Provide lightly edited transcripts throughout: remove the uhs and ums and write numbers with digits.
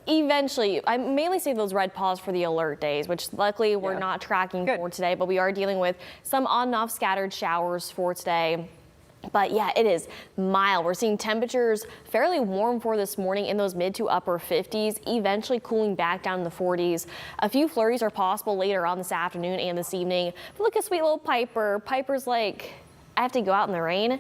Eventually, I mainly say those red paws for the alert days, which luckily we're not tracking for today, but we are dealing with some on and off scattered showers for today. But yeah, it is mild. We're seeing temperatures fairly warm for this morning in those mid to upper 50s, eventually cooling back down in the 40s. A few flurries are possible later on this afternoon and this evening. But look at sweet little Piper. Piper's like, I have to go out in the rain.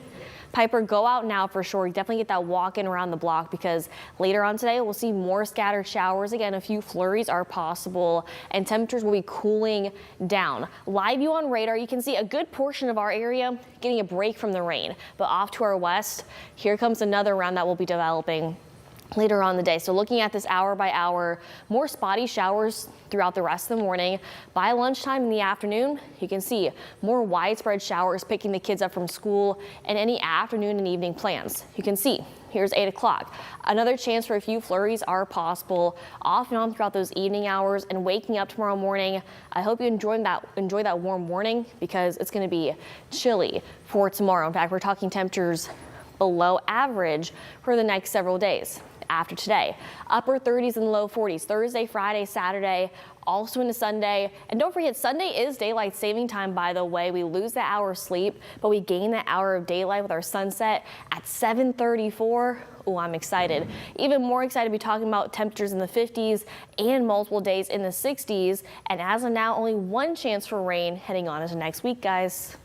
Piper, go out now for sure. Definitely get that walk in around the block because later on today we'll see more scattered showers. Again, a few flurries are possible and temperatures will be cooling down. Live view on radar, you can see a good portion of our area getting a break from the rain. But off to our west, here comes another round that will be developing later on in the day. So looking at this hour by hour, more spotty showers throughout the rest of the morning. By lunchtime in the afternoon, you can see more widespread showers picking the kids up from school and any afternoon and evening plans. You can see here's 8 o'clock. Another chance for a few flurries are possible off and on throughout those evening hours and waking up tomorrow morning. I hope you enjoy that warm morning because it's going to be chilly for tomorrow. In fact, we're talking temperatures below average for the next several days. After today, upper 30s and low 40s Thursday, Friday, Saturday, also into Sunday. And don't forget, Sunday is daylight saving time, by the way. We lose that hour of sleep, but we gain that hour of daylight with our sunset at 7:34. Oh, I'm excited. Even more excited to be talking about temperatures in the 50s and multiple days in the 60s. And as of now, only one chance for rain heading on into next week, guys.